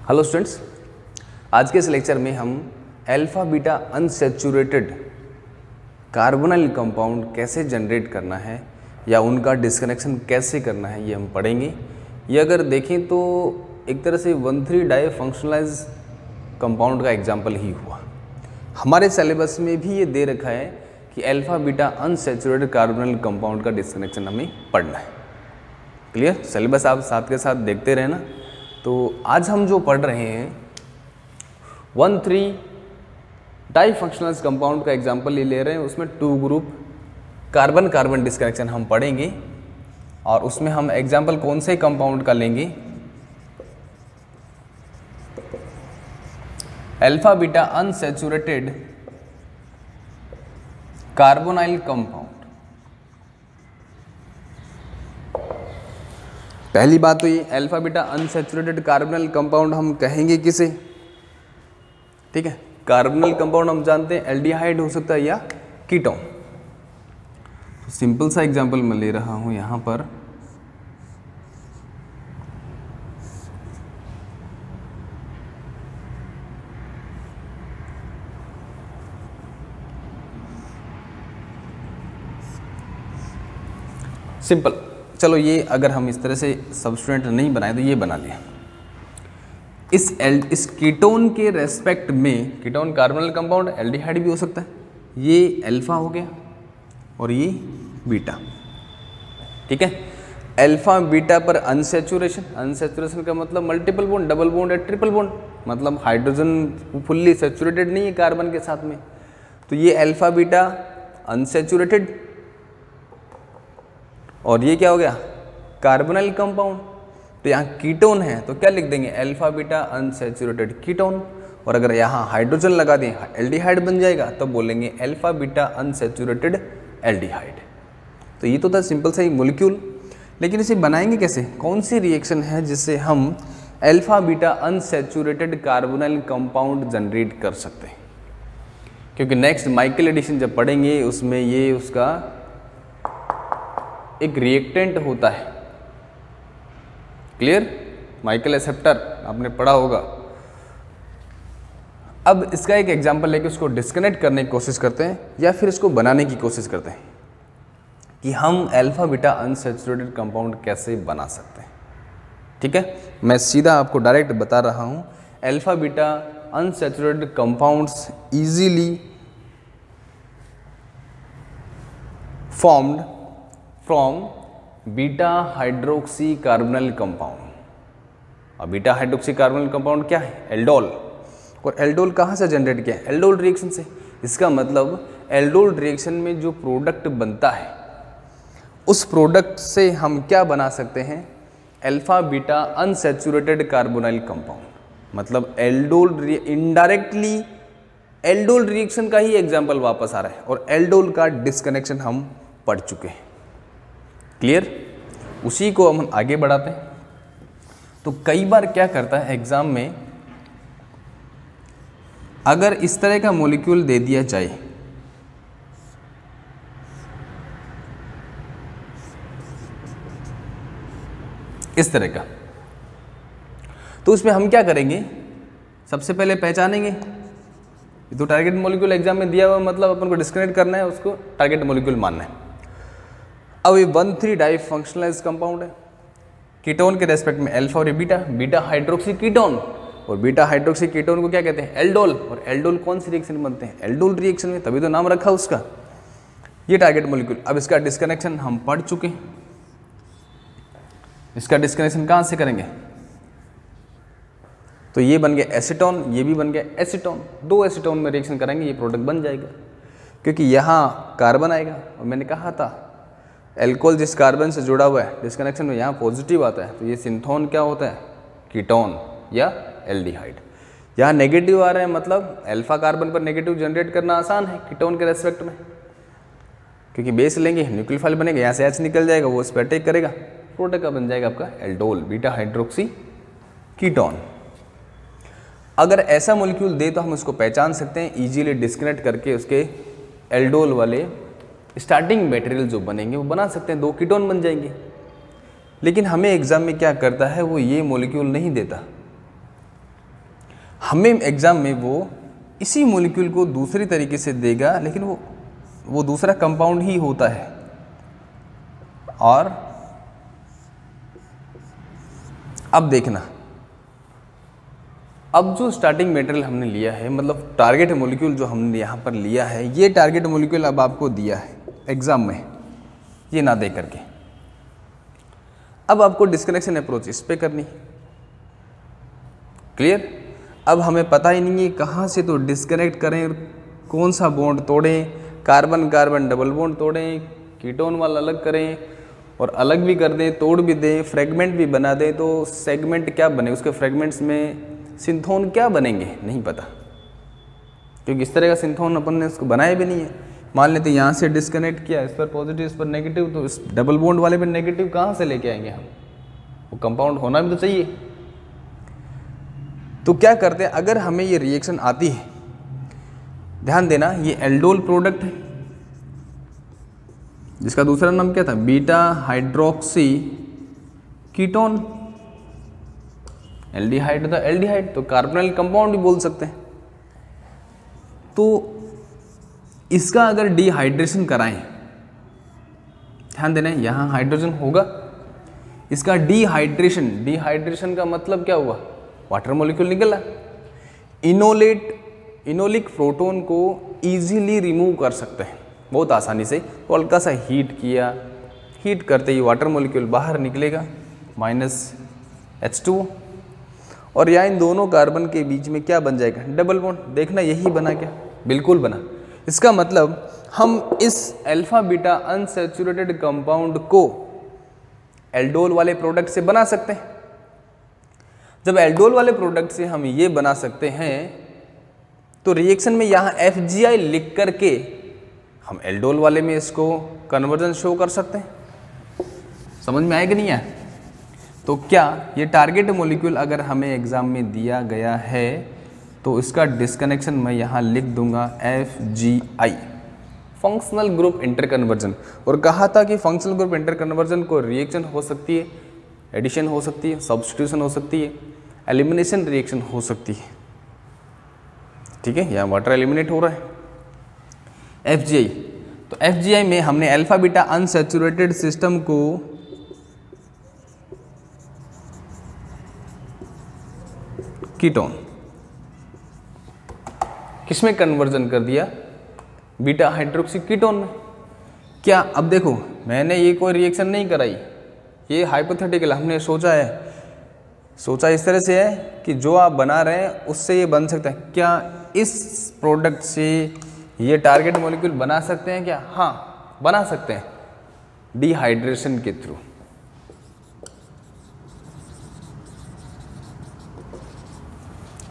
Hello students, आज के इस लेक्चर में हम alpha beta unsaturated carbonyl compound कैसे जनरेट करना है या उनका डिस्कनेक्शन कैसे करना है ये हम पढ़ेंगे। ये अगर देखें तो एक तरह से 1,3 डाई फंक्शनलाइज कंपाउंड का एग्जाम्पल ही हुआ। हमारे सिलेबस में भी ये दे रखा है कि alpha beta unsaturated carbonyl compound का डिस्कनेक्शन हमें पढ़ना है। क्लियर? सिलेबस आप साथ के साथ देखते रहना। तो आज हम जो पढ़ रहे हैं 1,3 डाई फंक्शनल कंपाउंड का एग्जाम्पल ये ले रहे हैं। उसमें 2 ग्रुप कार्बन कार्बन डिस्कनेक्शन हम पढ़ेंगे और उसमें हम एग्जाम्पल कौन से कंपाउंड का लेंगे? Alpha beta unsaturated carbonyl compound. पहली बात तो ये alpha beta unsaturated carbonyl compound हम कहेंगे किसे? ठीक है, कार्बोनाइल कंपाउंड हम जानते हैं एल्डिहाइड हो सकता है या कीटोन। तो सिंपल सा एग्जांपल मैं ले रहा हूं यहां पर। सिंपल, चलो ये अगर हम इस तरह से सब्स्टिट्यूएंट नहीं बनाए तो ये बना लिया। इस कीटोन के रेस्पेक्ट में, कीटोन कार्बोनाइल कंपाउंड एल्डिहाइड भी हो सकता है, ये अल्फा हो गया और ये बीटा। ठीक है, अल्फा बीटा पर अनसैचुरेशन, अनसैचुरेशन का मतलब मल्टीपल बॉन्ड, डबल बॉन्ड या ट्रिपल बॉन्ड, मतलब हाइड्रोजन फुल्ली सैचुरेटेड नहीं है कार्बन के साथ में। तो ये अल्फा बीटा अनसैचुरेटेड और ये क्या हो गया? Carbonyl compound. तो यहाँ कीटोन है तो क्या लिख देंगे? Alpha beta unsaturated ketone. और अगर यहाँ हाइड्रोजन लगा दें एल्डिहाइड बन जाएगा तो बोलेंगे अल्फा बीटा अनसैचुरेटेड एल्डिहाइड। तो ये तो था सिंपल सा ही मॉलिक्यूल। लेकिन इसे बनाएंगे कैसे? कौन सी रिएक्शन है जिससे हम alpha beta unsaturated carbonyl compound generate कर सकते हैं? क्योंकि नेक्स्ट माइकल एडिशन जब पढ़ेंगे उसमें ये उसका एक रिएक्टेंट होता है। क्लियर? माइकल एक्सेप्टर आपने पढ़ा होगा। अब इसका एक एग्जांपल लेके उसको डिस्कनेक्ट करने की कोशिश करते हैं या फिर इसको बनाने की कोशिश करते हैं कि हम अल्फा बीटा अनसैचुरेटेड कंपाउंड कैसे बना सकते हैं। ठीक है, मैं सीधा आपको डायरेक्ट बता रहा हूं। Alpha beta unsaturated compounds easily formed from beta hydroxy carbonyl compound. अब बीटा हाइड्रोक्सी कार्बोनाइल कंपाउंड क्या है? एल्डोल। और एल्डोल कहाँ से जनरेट किया है? एल्डोल रिएक्शन से। इसका मतलब एल्डोल रिएक्शन में जो प्रोडक्ट बनता है उस प्रोडक्ट से हम क्या बना सकते हैं? Alpha beta unsaturated carbonyl compound. मतलब एल्डोल इनडायरेक्टली एल्डोल रिएक्शन का ही एग्जाम्पल वापस आ रहा है और एल्डोल का डिस्कनेक्शन हम पढ़ चुके हैं। क्लियर? उसी को हम आगे बढ़ाते हैं। तो कई बार क्या करता है एग्जाम में, अगर इस तरह का मॉलिक्यूल दे दिया जाए, इस तरह का, तो उसमें हम क्या करेंगे? सबसे पहले पहचानेंगे। ये तो टारगेट मॉलिक्यूल एग्जाम में दिया हुआ, मतलब अपन को डिस्कनेक्ट करना है, उसको टारगेट मॉलिक्यूल मानना है। अब ये 1,3 डाई फंक्शनलाइज कंपाउंड है। कीटोन के रेस्पेक्ट में अल्फा और बीटा, बीटा हाइड्रोक्सी कीटोन। और बीटा हाइड्रोक्सी कीटोन को क्या कहते हैं? एल्डोल। और एल्डोल कौन सी रिएक्शन में बनते हैं? एल्डोल रिएक्शन में, तभी तो नाम रखा उसका। ये टारगेट मॉलिक्यूल। अब इसका डिस्कनेक्शन हम पढ़ चुके हैं। इसका डिस्कनेक्शन कहाँ से करेंगे? तो ये बन गया एसीटोन, ये भी बन गया एसीटोन। 2 एसीटोन में रिएक्शन करेंगे, ये प्रोडक्ट बन जाएगा। क्योंकि यहाँ कार्बन आएगा और मैंने कहा था एल्कोहल जिस कार्बन से जुड़ा हुआ है डिस्कनेक्शन में यहाँ पॉजिटिव आता है, तो ये सिंथोन क्या होता है? कीटोन या एल्डिहाइड। यहाँ नेगेटिव आ रहा है, मतलब अल्फा कार्बन पर नेगेटिव जनरेट करना आसान है कीटोन के रेस्पेक्ट में, क्योंकि बेस लेंगे न्यूक्लियोफाइल बनेगा, यहाँ से H निकल जाएगा, वो इस पर अटैक करेगा, प्रोडक्ट का बन जाएगा आपका एल्डोल, बीटा हाइड्रोक्सी कीटोन। अगर ऐसा मॉलिक्यूल दे तो हम उसको पहचान सकते हैं इजीली डिस्कनेक्ट करके, उसके एल्डोल वाले स्टार्टिंग मटेरियल जो बनेंगे वो बना सकते हैं, 2 कीटोन बन जाएंगे। लेकिन हमें एग्जाम में क्या करता है, वो ये मॉलिक्यूल नहीं देता, हमें एग्ज़ाम में वो इसी मॉलिक्यूल को दूसरी तरीके से देगा, लेकिन वो दूसरा कंपाउंड ही होता है। और अब देखना, अब जो स्टार्टिंग मटेरियल हमने लिया है, मतलब टारगेट मॉलिक्यूल जो हमने यहाँ पर लिया है, ये टारगेट मॉलिक्यूल अब आपको दिया है एग्ज़ाम में, ये ना दे करके। अब आपको डिस्कनेक्शन अप्रोच इस पे करनी, क्लियर। अब हमें पता ही नहीं है कहाँ से तो डिस्कनेक्ट करें, कौन सा बॉन्ड तोड़ें, कार्बन कार्बन डबल बॉन्ड तोड़ें, कीटोन वाला अलग करें और अलग भी कर दें, तोड़ भी दें, फ्रेगमेंट भी बना दें, तो सेगमेंट क्या बने, उसके फ्रेगमेंट्स में सिंथोन क्या बनेंगे नहीं पता, क्योंकि इस तरह का सिंथोन अपन ने उसको बनाया भी नहीं है। मान लेते यहाँ से डिस्कनेक्ट किया, इस पर पॉजिटिव इस पर नेगेटिव, तो इस डबल बॉन्ड वाले पे नेगेटिव कहाँ से लेके आएंगे हम, वो कंपाउंड होना भी तो चाहिए। तो क्या करते हैं, अगर हमें ये रिएक्शन आती है, ध्यान देना ये एल्डोल प्रोडक्ट है, जिसका दूसरा नाम क्या था, बीटा हाइड्रोक्सी कीटोन, एल्डिहाइड था, एल्डिहाइड तो कार्बोनिल कंपाउंड भी बोल सकते हैं। तो इसका अगर डिहाइड्रेशन कराएं, ध्यान देना यहाँ हाइड्रोजन होगा, इसका डिहाइड्रेशन का मतलब क्या हुआ, वाटर मॉलिक्यूल निकला। इनोलिक प्रोटोन को इजीली रिमूव कर सकते हैं बहुत आसानी से, तो हल्का सा हीट किया, हीट करते ही वाटर मॉलिक्यूल बाहर निकलेगा -H2, और यहाँ इन दोनों कार्बन के बीच में क्या बन जाएगा, डबल बॉन्ड। देखना यही बना क्या, बिल्कुल बना। इसका मतलब हम इस अल्फा बीटा अनसैचुरेटेड कंपाउंड को एल्डोल वाले प्रोडक्ट से बना सकते हैं। जब एल्डोल वाले प्रोडक्ट से हम ये बना सकते हैं, तो रिएक्शन में यहाँ FgI लिख करके हम एल्डोल वाले में इसको कन्वर्जन शो कर सकते हैं। समझ में आएगा नहीं आया? तो क्या ये टारगेट मॉलिक्यूल अगर हमें एग्जाम में दिया गया है, तो इसका डिस्कनेक्शन मैं यहाँ लिख दूंगा FgI, functional group inter conversion. और कहा था कि फंक्शनल ग्रुप इंटर कन्वर्जन को रिएक्शन हो सकती है, एडिशन हो सकती है, सब्स्टिट्यूशन हो सकती है, एलिमिनेशन रिएक्शन हो सकती है। ठीक है, यहाँ वाटर एलिमिनेट हो रहा है। FgI, तो FgI में हमने अल्फा बीटा अनसैचुरेटेड सिस्टम को कीटोन किसमें कन्वर्जन कर दिया, बीटा हाइड्रोक्सी कीटोन में। क्या अब देखो, मैंने ये कोई रिएक्शन नहीं कराई, ये हाइपोथेटिकल हमने सोचा इस तरह से है कि जो आप बना रहे हैं उससे ये बन सकता है। क्या इस प्रोडक्ट से ये टारगेट मॉलिक्यूल बना सकते हैं क्या? हाँ बना सकते हैं, डिहाइड्रेशन के थ्रू।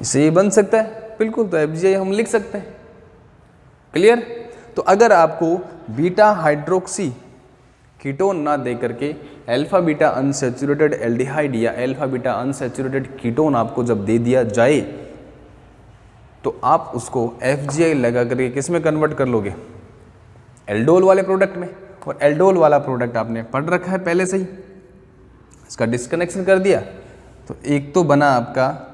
इससे ये बन सकता है बिल्कुल, तो FgI हम लिख सकते हैं। क्लियर? तो अगर आपको बीटा हाइड्रोक्सी कीटोन ना दे करके अल्फा बीटा अनसैचुरेटेड एल्डिहाइड या अल्फा बीटा अनसैचुरेटेड कीटोन आपको जब दे दिया जाए, तो आप उसको FgI लगा करके किस में कन्वर्ट कर लोगे, एल्डोल वाले प्रोडक्ट में। और एल्डोल वाला प्रोडक्ट आपने पढ़ रखा है पहले से ही, इसका डिस्कनेक्शन कर दिया, तो एक तो बना आपका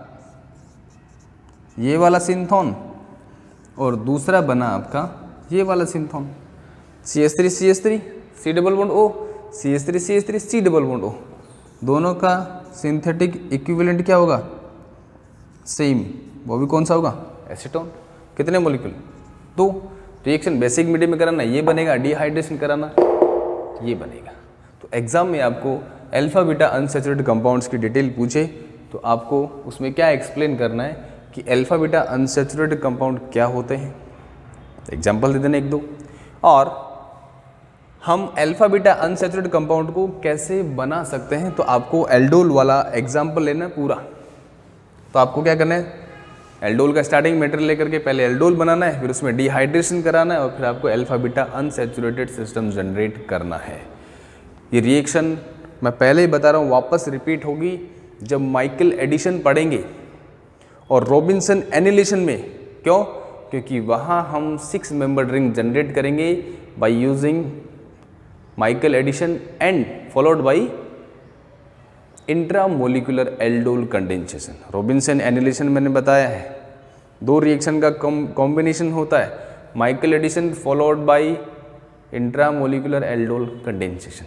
ये वाला सिंथोन और दूसरा बना आपका ये वाला सिंथोन, CH3 CH3 C double bond O, CH3 CH3 C double bond O, दोनों का सिंथेटिक इक्विवेलेंट क्या होगा, सेम। वो भी कौन सा होगा, एसीटोन। कितने मॉलिक्यूल, 2। रिएक्शन बेसिक मीडियम में कराना ये बनेगा, डिहाइड्रेशन कराना ये बनेगा। तो एग्जाम में आपको अल्फा बीटा अनसैचुरेटेड कंपाउंड्स की डिटेल पूछे, तो आपको उसमें क्या एक्सप्लेन करना है कि अल्फा बीटा अनसैचुरेटेड कंपाउंड क्या होते हैं, एग्जाम्पल दे देना 1-2, और हम अल्फा बीटा अनसैचुरेटेड कंपाउंड को कैसे बना सकते हैं। तो आपको एल्डोल वाला एग्जाम्पल लेना है पूरा। तो आपको क्या करना है, एल्डोल का स्टार्टिंग मटेरियल लेकर के पहले एल्डोल बनाना है, फिर उसमें डिहाइड्रेशन कराना है, और फिर आपको alpha beta unsaturated system generate करना है। ये रिएक्शन मैं पहले ही बता रहा हूँ, वापस रिपीट होगी जब माइकल एडिशन पढ़ेंगे और रॉबिन्सन एनिलेशन में। क्यों? क्योंकि वहाँ हम 6 मेंबर रिंग जनरेट करेंगे by using Michael addition and followed by intramolecular aldol condensation. Robinson annulation मैंने बताया है, दो रिएक्शन का कॉम्बिनेशन होता है, Michael addition followed by intramolecular aldol condensation.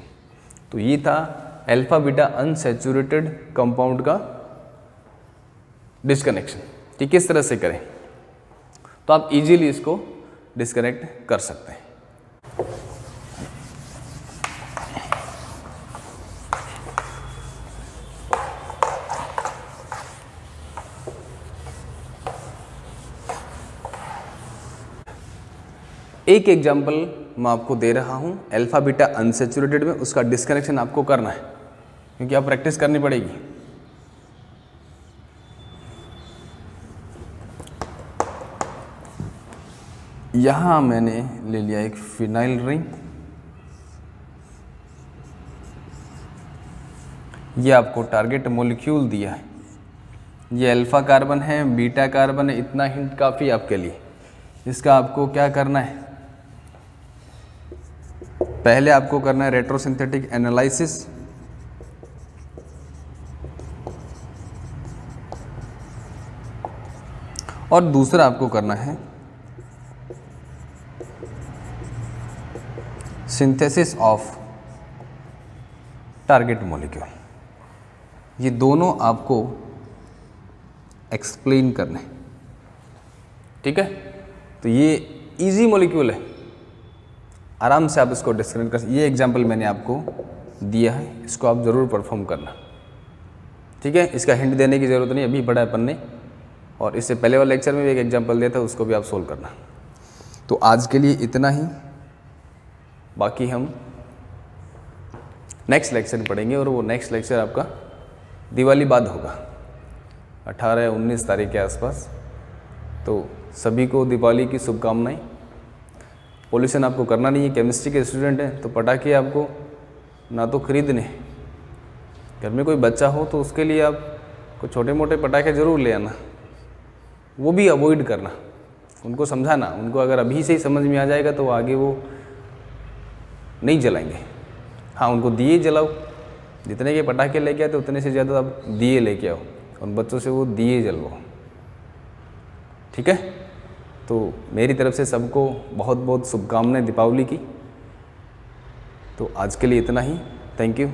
तो ये था अल्फा बीटा अनसैचुरेटेड कंपाउंड का डिस्कनेक्शन कि किस तरह से करें। तो आप इजीली इसको डिस्कनेक्ट कर सकते हैं। एक एग्जांपल मैं आपको दे रहा हूं अल्फा बीटा अनसैचुरेटेड में, उसका डिस्कनेक्शन आपको करना है क्योंकि आप प्रैक्टिस करनी पड़ेगी। यहां मैंने ले लिया एक फिनाइल रिंग, ये आपको टारगेट मॉलिक्यूल दिया है, ये अल्फा कार्बन है, बीटा कार्बन है, इतना हिंट काफ़ी आपके लिए। इसका आपको क्या करना है, पहले आपको करना है रेट्रोसिंथेटिक एनालिसिस, और दूसरा आपको करना है सिंथेसिस ऑफ टारगेट मॉलिक्यूल। ये दोनों आपको एक्सप्लेन करने, ठीक है। तो ये इजी मॉलिक्यूल है, आराम से आप इसको डिस्कनेक्ट कर। ये एग्जाम्पल मैंने आपको दिया है, इसको आप ज़रूर परफॉर्म करना, ठीक है। इसका हिंट देने की ज़रूरत नहीं, अभी पढ़ा है अपन ने, और इससे पहले वाले लेक्चर में भी एक एग्जाम्पल दिया था, उसको भी आप सोल्व करना। तो आज के लिए इतना ही, बाकी हम नेक्स्ट लेक्चर में पढ़ेंगे, और वो नेक्स्ट लेक्चर आपका दिवाली बाद होगा, 18-19 तारीख के आसपास। तो सभी को दिवाली की शुभकामनाएं। पॉल्यूशन आपको करना नहीं है, केमिस्ट्री के स्टूडेंट हैं तो पटाखे आपको ना तो खरीदने, घर में कोई बच्चा हो तो उसके लिए आप कुछ छोटे मोटे पटाखे ज़रूर ले आना, वो भी अवॉइड करना, उनको समझाना। उनको अगर अभी से ही समझ में आ जाएगा तो आगे वो नहीं जलाएंगे। हाँ, उनको दिए जलाओ, जितने के पटाखे लेके आते उतने से ज़्यादा आप दिए लेके आओ, और बच्चों से वो दिए जलवाओ, ठीक है। तो मेरी तरफ से सबको बहुत बहुत शुभकामनाएं दीपावली की। तो आज के लिए इतना ही, थैंक यू।